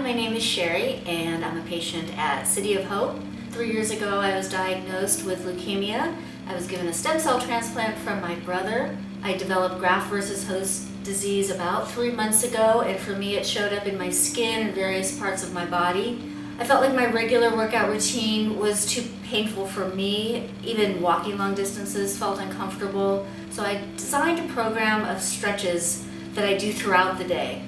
my name is Sheri, and I'm a patient at City of Hope. 3 years ago, I was diagnosed with leukemia. I was given a stem cell transplant from my brother. I developed graft versus host disease about 3 months ago, and for me, it showed up in my skin and various parts of my body. I felt like my regular workout routine was too painful for me. Even walking long distances felt uncomfortable. So I designed a program of stretches that I do throughout the day.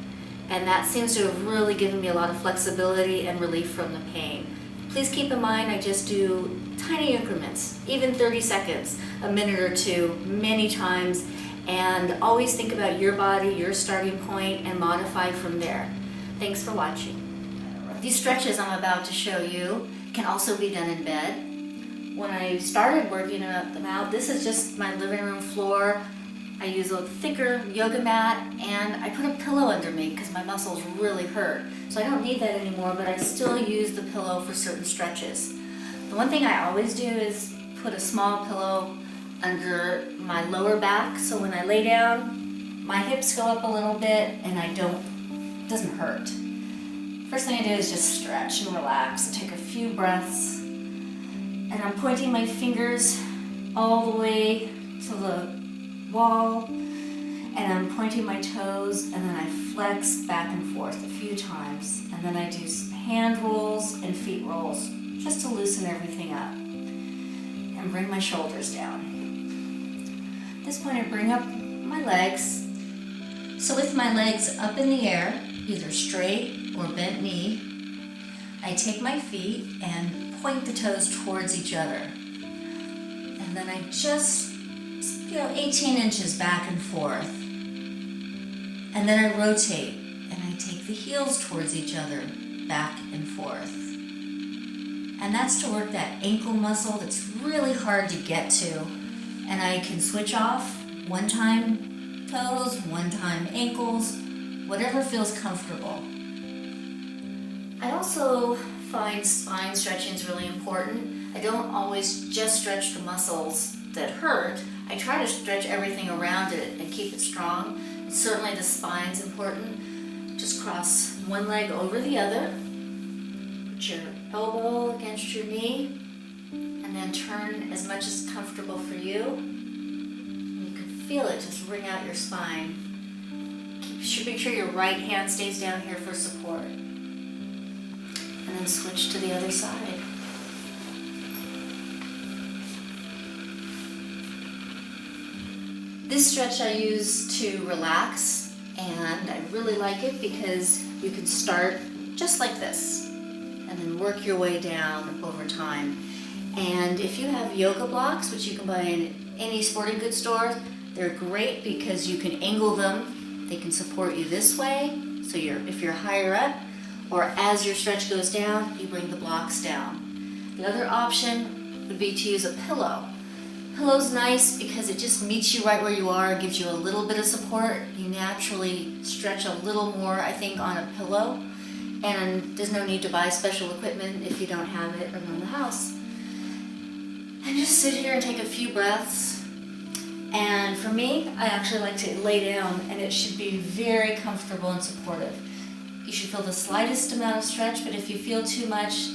And that seems to have really given me a lot of flexibility and relief from the pain. Please keep in mind I just do tiny increments, even 30 seconds, a minute or two, many times, and always think about your body, your starting point, and modify from there. Thanks for watching. These stretches I'm about to show you can also be done in bed. When I started working them out, this is just my living room floor. I use a thicker yoga mat, and I put a pillow under me because my muscles really hurt. So I don't need that anymore, but I still use the pillow for certain stretches. The one thing I always do is put a small pillow under my lower back, so when I lay down, my hips go up a little bit and it doesn't hurt. First thing I do is just stretch and relax and take a few breaths. And I'm pointing my fingers all the way to the wall, and I'm pointing my toes, and then I flex back and forth a few times, and then I do some hand rolls and feet rolls just to loosen everything up and bring my shoulders down. At this point I bring up my legs. So with my legs up in the air, either straight or bent knee, I take my feet and point the toes towards each other, and then I just 18 inches back and forth. And then I rotate and I take the heels towards each other, back and forth. And that's to work that ankle muscle that's really hard to get to. And I can switch off one time toes, one time ankles, whatever feels comfortable. I also find spine stretching is really important. I don't always just stretch the muscles that hurt. I try to stretch everything around it and keep it strong. And certainly the spine's important. Just cross one leg over the other. Put your elbow against your knee, and then turn as much as comfortable for you. And you can feel it just ring out your spine. Make sure your right hand stays down here for support. And then switch to the other side. This stretch I use to relax, and I really like it because you can start just like this and then work your way down over time. And if you have yoga blocks, which you can buy in any sporting goods store, they're great because you can angle them. They can support you this way, so if you're higher up, or as your stretch goes down, you bring the blocks down. The other option would be to use a pillow. Pillow's nice because it just meets you right where you are, gives you a little bit of support. You naturally stretch a little more, I think, on a pillow. And there's no need to buy special equipment if you don't have it around the house. And just sit here and take a few breaths. And for me, I actually like to lay down, and it should be very comfortable and supportive. You should feel the slightest amount of stretch, but if you feel too much,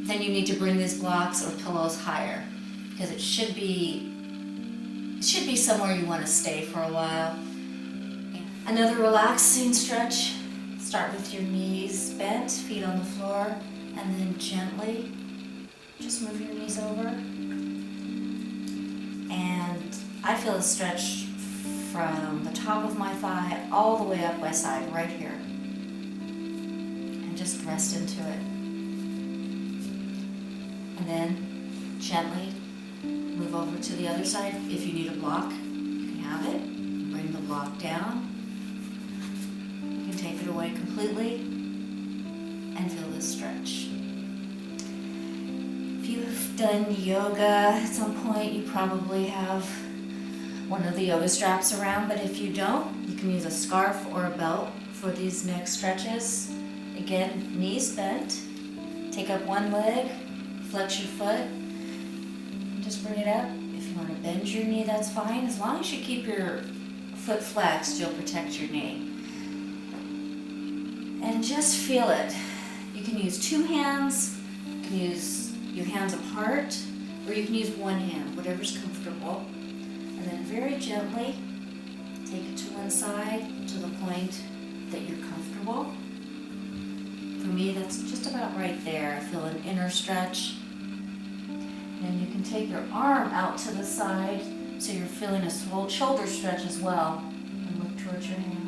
then you need to bring these blocks or pillows higher, because it should be somewhere you want to stay for a while. Another relaxing stretch. Start with your knees bent, feet on the floor, and then gently just move your knees over. And I feel a stretch from the top of my thigh all the way up my side, right here. And just rest into it. And then gently move over to the other side. If you need a block, you can have it. Bring the block down. You can take it away completely and feel this stretch. If you've done yoga at some point, you probably have one of the yoga straps around, but if you don't, you can use a scarf or a belt for these neck stretches. Again, knees bent. Take up one leg, flex your foot, just bring it up. If you want to bend your knee, that's fine. As long as you keep your foot flexed, you'll protect your knee. And just feel it. You can use two hands, you can use your hands apart, or you can use one hand, whatever's comfortable. And then very gently take it to one side to the point that you're comfortable. For me, that's just about right there. I feel an inner stretch. And you can take your arm out to the side so you're feeling a shoulder stretch as well. And look towards your hand.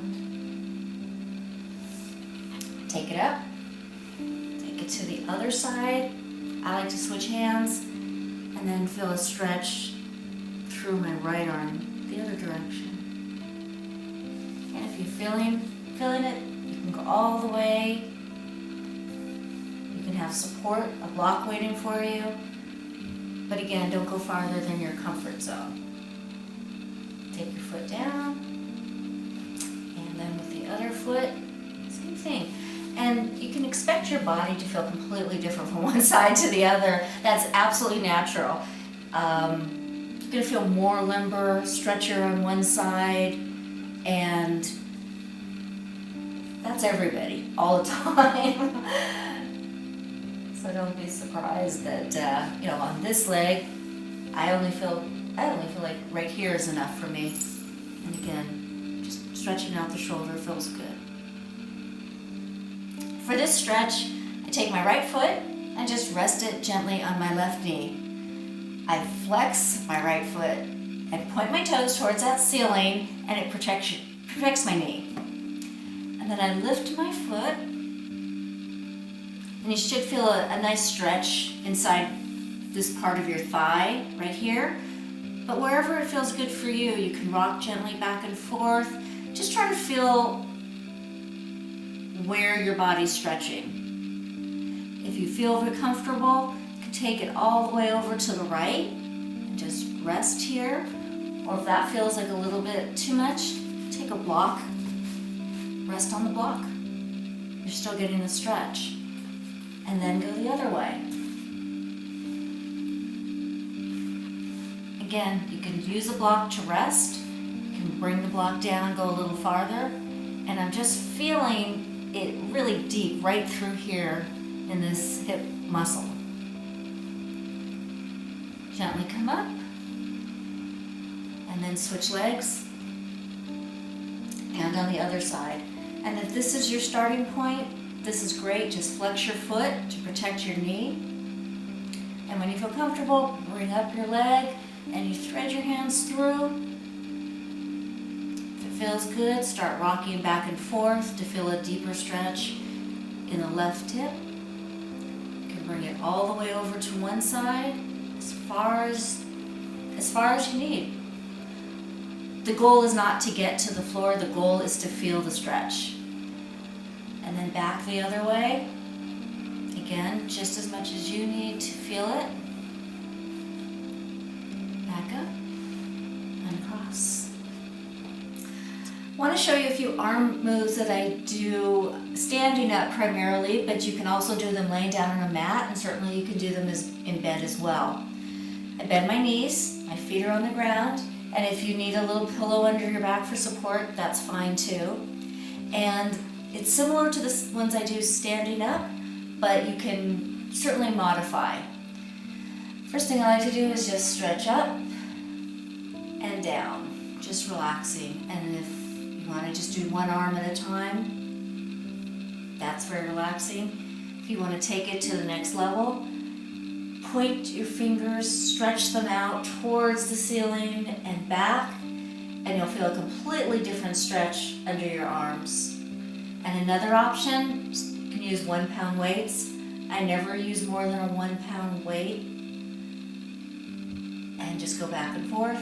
Take it up. Take it to the other side. I like to switch hands and then feel a stretch through my right arm, the other direction. And if you're feeling it, you can go all the way. You can have support, a block waiting for you. But again, don't go farther than your comfort zone. Take your foot down. And then with the other foot, same thing. And you can expect your body to feel completely different from one side to the other. That's absolutely natural. You're going to feel more limber, stretchier on one side, and that's everybody, all the time. So don't be surprised that, on this leg, I only feel like right here is enough for me. And again, just stretching out the shoulder feels good. For this stretch, I take my right foot and just rest it gently on my left knee. I flex my right foot and point my toes towards that ceiling, and it protects my knee. And then I lift my foot, and you should feel a nice stretch inside this part of your thigh right here. But wherever it feels good for you, you can rock gently back and forth. Just try to feel where your body's stretching. If you feel comfortable, you can take it all the way over to the right and just rest here. Or if that feels like a little bit too much, take a block, rest on the block. You're still getting the stretch. And then go the other way. Again, you can use a block to rest. You can bring the block down, go a little farther. And I'm just feeling it really deep right through here in this hip muscle. Gently come up. And then switch legs. And on the other side. And if this is your starting point, this is great. Just flex your foot to protect your knee. And when you feel comfortable, bring up your leg and you thread your hands through. If it feels good, start rocking back and forth to feel a deeper stretch in the left hip. You can bring it all the way over to one side as far as you need. The goal is not to get to the floor, the goal is to feel the stretch. And then back the other way. Again, just as much as you need to feel it. Back up and across. I want to show you a few arm moves that I do standing up primarily, but you can also do them laying down on a mat, and certainly you can do them in bed as well. I bend my knees, my feet are on the ground, and if you need a little pillow under your back for support, that's fine too. And it's similar to the ones I do standing up, but you can certainly modify. First thing I like to do is just stretch up and down, just relaxing. And if you want to just do one arm at a time, that's very relaxing. If you want to take it to the next level, point your fingers, stretch them out towards the ceiling and back, and you'll feel a completely different stretch under your arms. And another option, you can use 1 pound weights. I never use more than a 1 pound weight. And just go back and forth.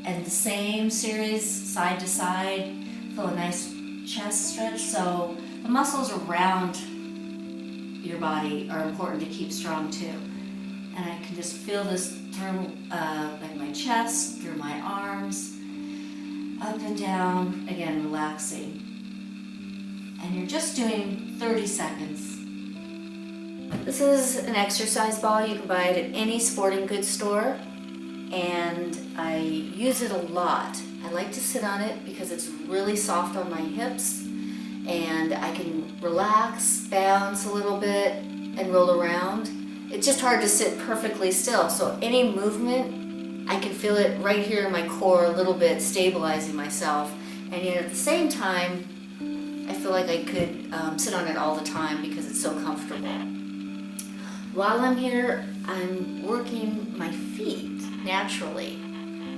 And the same series, side to side. Feel a nice chest stretch. So the muscles around your body are important to keep strong too. And I can just feel this through like my chest, through my arms, up and down, again relaxing. And you're just doing 30 seconds. This is an exercise ball. You can buy it at any sporting goods store, and I use it a lot. I like to sit on it because it's really soft on my hips, and I can relax, bounce a little bit, and roll around. It's just hard to sit perfectly still, so any movement, I can feel it right here in my core a little bit, stabilizing myself, and yet at the same time, I feel like I could sit on it all the time because it's so comfortable. While I'm here, I'm working my feet naturally.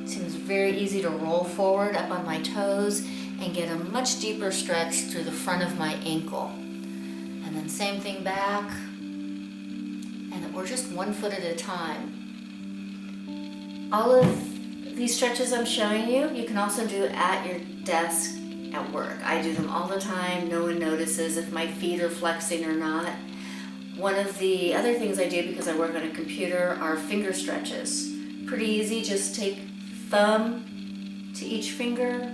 It seems very easy to roll forward up on my toes and get a much deeper stretch through the front of my ankle. And then same thing back, and we're just 1 foot at a time. All of these stretches I'm showing you, you can also do at your desk at work. I do them all the time. No one notices if my feet are flexing or not. One of the other things I do because I work on a computer are finger stretches. Pretty easy, just take thumb to each finger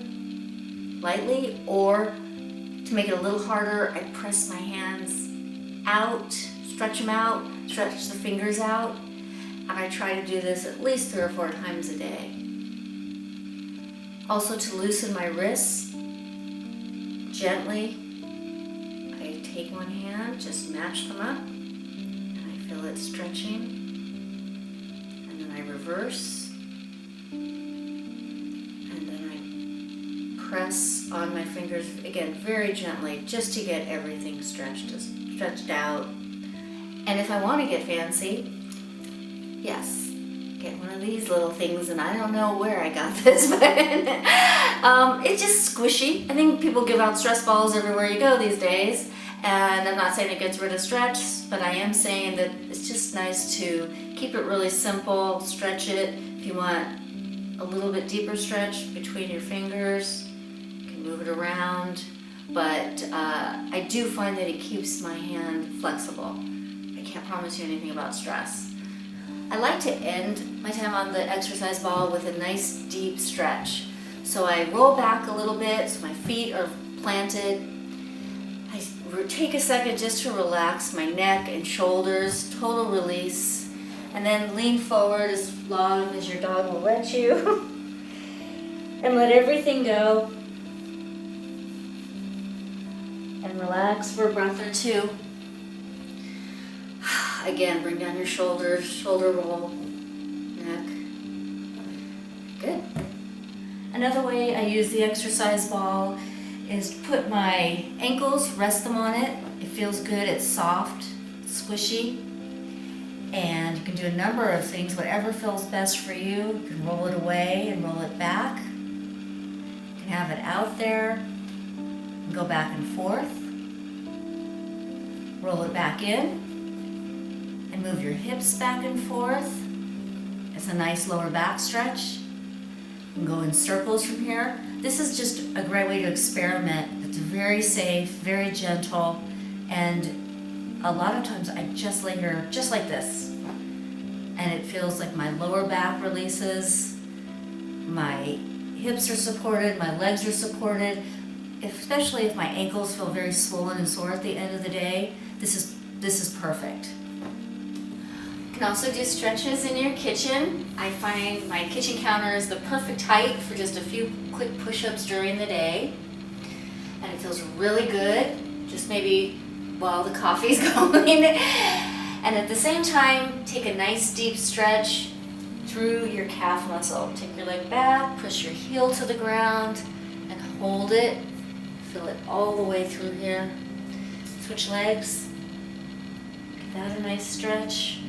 lightly, or to make it a little harder, I press my hands out, stretch them out, stretch the fingers out, and I try to do this at least 3 or 4 times a day. Also, to loosen my wrists, gently, I take one hand, just match them up, and I feel it stretching, and then I reverse, press on my fingers, again, very gently, just to get everything stretched out. And if I want to get fancy, yes, get one of these little things, and I don't know where I got this, but it's just squishy. I think people give out stress balls everywhere you go these days, and I'm not saying it gets rid of stretch, but I am saying that it's just nice to keep it really simple, stretch it. If you want a little bit deeper stretch between your fingers, move it around, but I do find that it keeps my hand flexible. I can't promise you anything about stress. I like to end my time on the exercise ball with a nice deep stretch. So I roll back a little bit so my feet are planted. I take a second just to relax my neck and shoulders, total release, and then lean forward as long as your dog will let you, and let everything go. And relax for a breath or two. Again, bring down your shoulders, shoulder roll, neck. Good. Another way I use the exercise ball is put my ankles, rest them on it. It feels good, it's soft, squishy. And you can do a number of things, whatever feels best for you. You can roll it away and roll it back. You can have it out there. Go back and forth, roll it back in, and move your hips back and forth. It's a nice lower back stretch. You can go in circles from here. This is just a great way to experiment. It's very safe, very gentle, and a lot of times I just lay here just like this, and it feels like my lower back releases, my hips are supported, my legs are supported. Especially if my ankles feel very swollen and sore at the end of the day, this is perfect. You can also do stretches in your kitchen. I find my kitchen counter is the perfect height for just a few quick push-ups during the day. And it feels really good, just maybe while the coffee's going. And at the same time, take a nice deep stretch through your calf muscle. Take your leg back, push your heel to the ground, and hold it. Feel it all the way through here. Switch legs. Give that a nice stretch.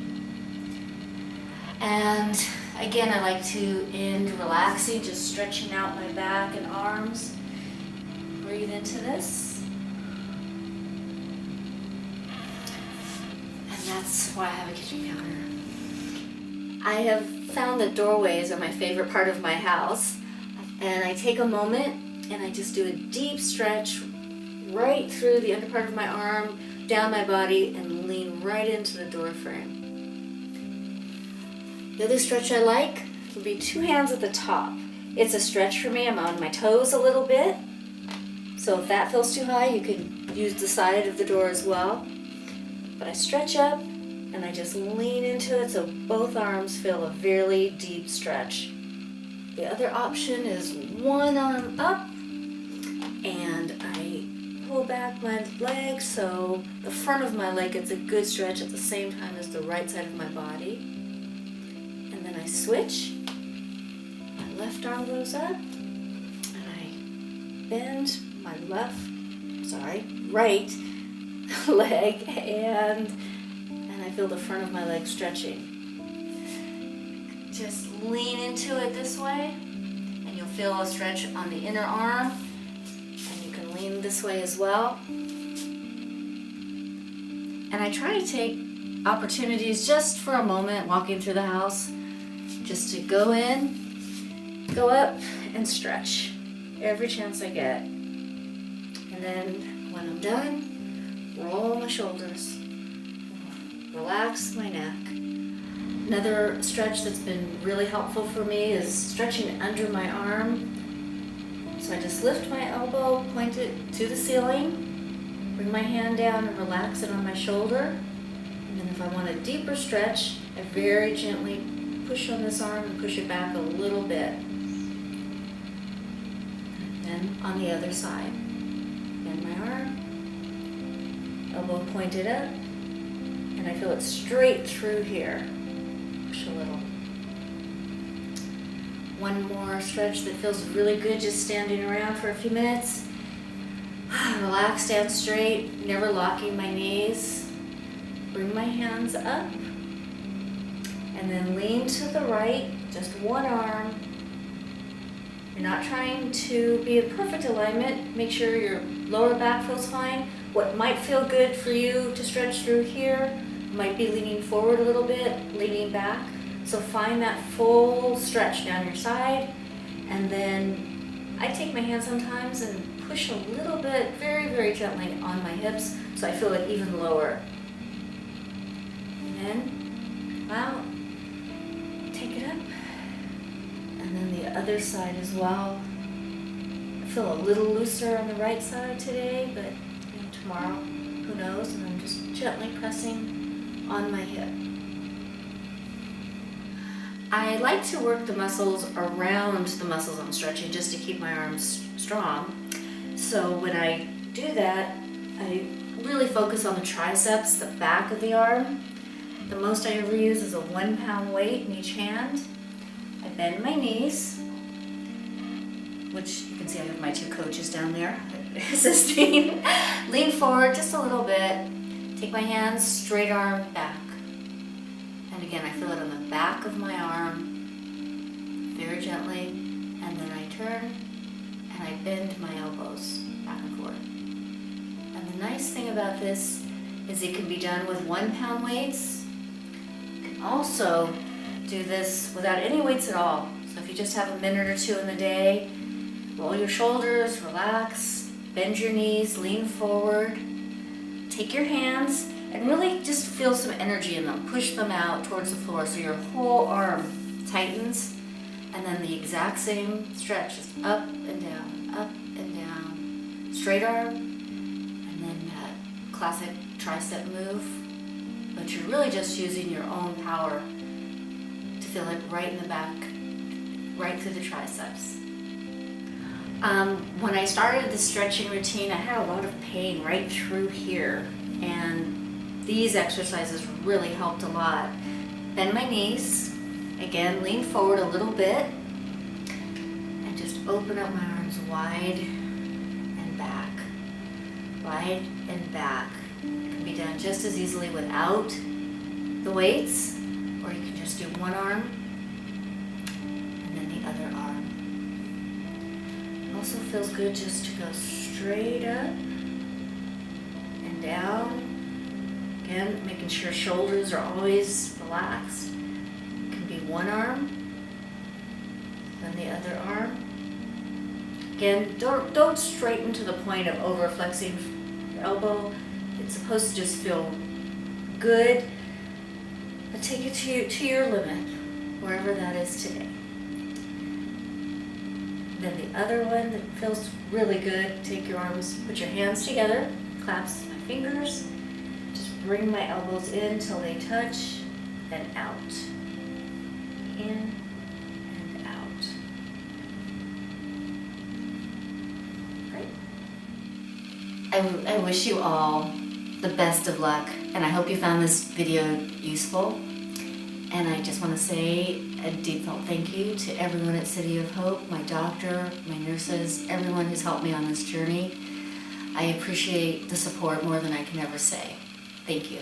And again, I like to end relaxing, just stretching out my back and arms. Breathe into this. And that's why I have a kitchen counter. I have found that doorways are my favorite part of my house. And I take a moment and I just do a deep stretch right through the under part of my arm, down my body, and lean right into the door frame. The other stretch I like would be 2 hands at the top. It's a stretch for me. I'm on my toes a little bit. So if that feels too high, you can use the side of the door as well. But I stretch up and I just lean into it so both arms feel a really deep stretch. The other option is one arm up, and I pull back back my leg so the front of my leg gets a good stretch at the same time as the right side of my body. And then I switch. My left arm goes up and I bend my right leg and I feel the front of my leg stretching. Just lean into it this way and you'll feel a stretch on the inner arm, and you can lean this way as well. And I try to take opportunities just for a moment walking through the house just to go in, go up and stretch every chance I get. And then when I'm done, roll my shoulders, relax my neck. Another stretch that's been really helpful for me is stretching under my arm. So I just lift my elbow, point it to the ceiling, bring my hand down and relax it on my shoulder. And then if I want a deeper stretch, I very gently push on this arm and push it back a little bit. Then on the other side, bend my arm, elbow pointed up, and I feel it straight through here. Push a little. One more stretch that feels really good, just standing around for a few minutes. Relax, stand straight, never locking my knees. Bring my hands up, and then lean to the right, just one arm. You're not trying to be in perfect alignment. Make sure your lower back feels fine. What might feel good for you to stretch through here might be leaning forward a little bit, leaning back. So find that full stretch down your side. And then I take my hand sometimes and push a little bit, very, very gently on my hips so I feel it even lower. And then, wow, take it up. And then the other side as well. I feel a little looser on the right side today, but tomorrow, who knows? And I'm just gently pressing on my hip. I like to work the muscles around the muscles I'm stretching just to keep my arms strong. So when I do that, I really focus on the triceps, the back of the arm. The most I ever use is a 1 pound weight in each hand. I bend my knees, which you can see I have my 2 coaches down there assisting. Lean forward just a little bit. Take my hands, straight arm back. And again, I feel it on the back of my arm, very gently. And then I turn and I bend my elbows back and forth. And the nice thing about this is it can be done with 1 pound weights. You can also do this without any weights at all. So if you just have a minute or 2 in the day, roll your shoulders, relax, bend your knees, lean forward. Take your hands and really just feel some energy in them. Push them out towards the floor so your whole arm tightens. And then the exact same stretch, just up and down, straight arm, and then that classic tricep move. But you're really just using your own power to feel it right in the back, right through the triceps. When I started the stretching routine, I had a lot of pain right through here, and these exercises really helped a lot. Bend my knees, again, lean forward a little bit, and just open up my arms wide and back, wide and back. It can be done just as easily without the weights, or you can just do one arm and then the other arm. Also feels good just to go straight up and down. Again, making sure shoulders are always relaxed. It can be one arm, then the other arm. Again, don't straighten to the point of over flexing your elbow. It's supposed to just feel good, but take it to your limit, wherever that is today. Then the other one that feels really good, take your arms, put your hands together, clasp my fingers, just bring my elbows in till they touch, then out. In and out. Great. I wish you all the best of luck, and I hope you found this video useful. And I just want to say a deep felt thank you to everyone at City of Hope, my doctor, my nurses, everyone who's helped me on this journey. I appreciate the support more than I can ever say. Thank you.